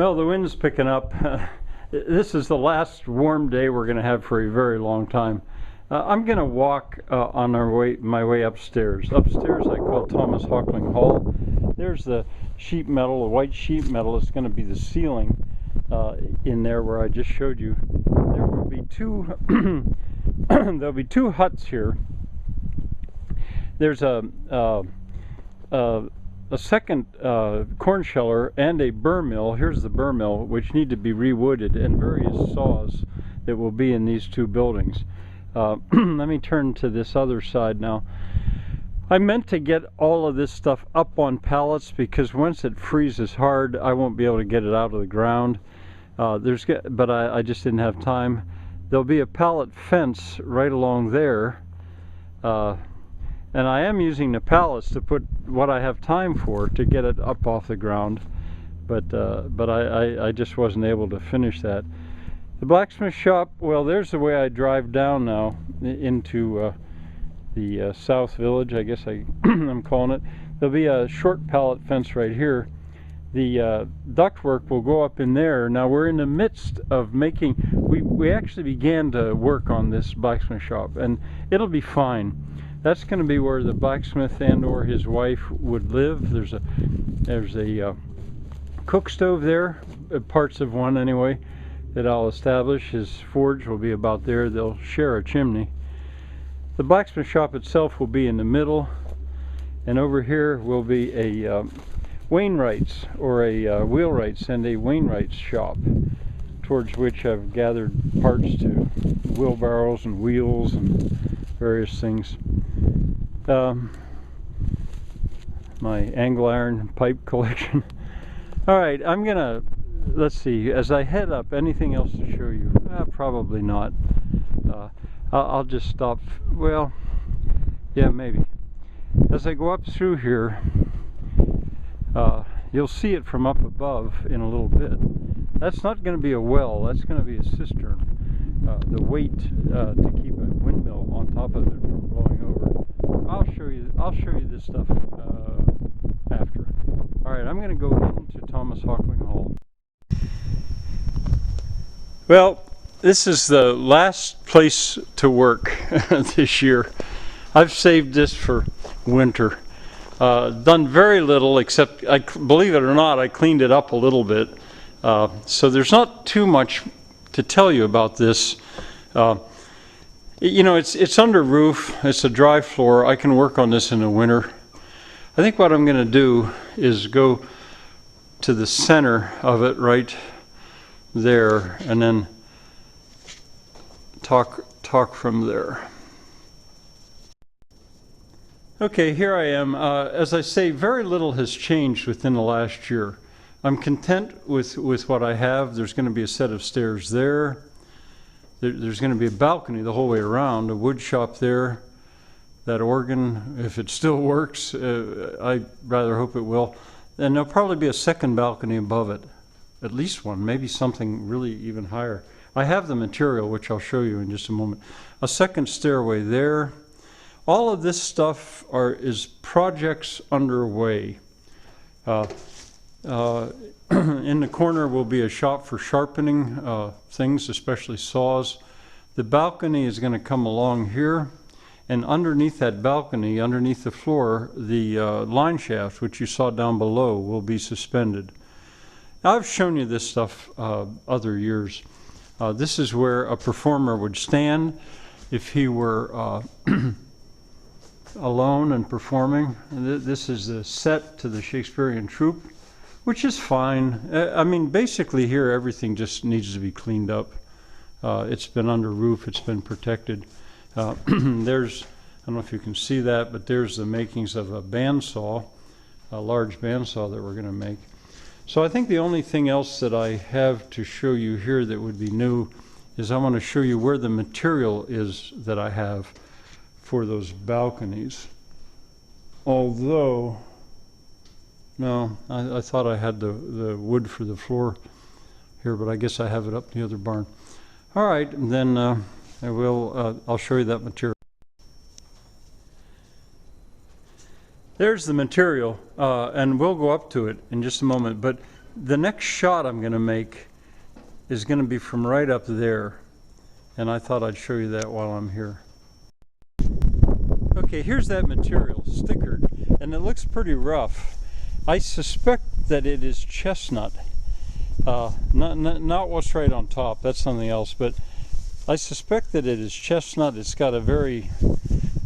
Well, the wind's picking up. This is the last warm day we're going to have for a very long time. I'm going to walk on my way upstairs. Upstairs I call Thomas Hockling Hall. There's the sheet metal, the white sheet metal. It's going to be the ceiling in there where I just showed you. There will be two there'll be two huts here. There's a second corn sheller and a burr mill. Here's the burr mill, which need to be rewooded, and various saws that will be in these two buildings. Let me turn to this other side now. I meant to get all of this stuff up on pallets because once it freezes hard, I won't be able to get it out of the ground. But I just didn't have time. There'll be a pallet fence right along there. And I am using the pallets to put what I have time for to get it up off the ground, but I just wasn't able to finish that. The blacksmith shop, well, there's the way I drive down now into the South Village, I guess I'm calling it. There'll be a short pallet fence right here. The ductwork will go up in there. Now we're in the midst of making, we actually began to work on this blacksmith shop, and it'll be fine. That's going to be where the blacksmith and or his wife would live. There's a cook stove there, parts of one anyway, that I'll establish. His forge will be about there. They'll share a chimney. The blacksmith shop itself will be in the middle, and over here will be a Wainwright's or a wheelwright's and a Wainwright's shop, towards which I've gathered parts to wheelbarrows and wheels and various things. My angle iron pipe collection. Alright, I'm gonna, let's see, as I head up, anything else to show you? Probably not. I'll just stop, well, yeah, maybe. As I go up through here, you'll see it from up above in a little bit. That's not going to be a well, that's going to be a cistern. The weight to keep a windmill on top of it from blowing over. I'll show you this stuff after. Alright, I'm going to go into Thomas Hockling Hall. Well, this is the last place to work this year. I've saved this for winter. Done very little, except, believe it or not, I cleaned it up a little bit. So there's not too much to tell you about this. You know, it's under roof, it's a dry floor. I can work on this in the winter. I think what I'm going to do is go to the center of it right there and then talk from there. Okay, here I am. As I say, very little has changed within the last year. I'm content with what I have. There's going to be a set of stairs there. There's going to be a balcony the whole way around, a wood shop there. That organ, if it still works, I rather hope it will. And there'll probably be a second balcony above it, at least one, maybe something really even higher. I have the material, which I'll show you in just a moment. A second stairway there. All of this stuff is projects underway. In the corner will be a shop for sharpening things, especially saws. The balcony is going to come along here, and underneath that balcony, underneath the floor, the line shaft, which you saw down below, will be suspended. Now, I've shown you this stuff other years. This is where a performer would stand if he were alone and performing. This is the set to the Shakespearean troupe, which is fine. I mean, basically here everything just needs to be cleaned up. It's been under roof, it's been protected. There's, I don't know if you can see that, but there's the makings of a bandsaw, a large bandsaw that we're going to make. So I think the only thing else that I have to show you here that would be new is I want to show you where the material is that I have for those balconies. Although, no, I thought I had the wood for the floor here, but I guess I have it up in the other barn. All right, then I'll show you that material. There's the material, and we'll go up to it in just a moment. But The next shot I'm going to make is going to be from right up there, and I thought I'd show you that while I'm here. Okay, here's that material, stickered, and it looks pretty rough. I suspect that it is chestnut. Not what's right on top, that's something else, but I suspect that it is chestnut. It's got a very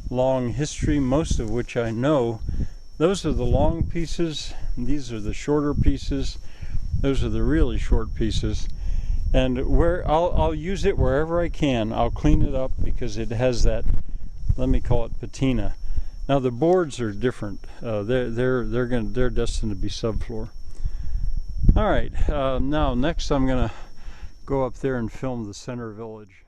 long history, most of which I know. Those are the long pieces, these are the shorter pieces, those are the really short pieces. And where I'll use it wherever I can. I'll clean it up because it has that, let me call it patina. Now the boards are different. They're destined to be subfloor. All right. Now next I'm going to go up there and film the center village.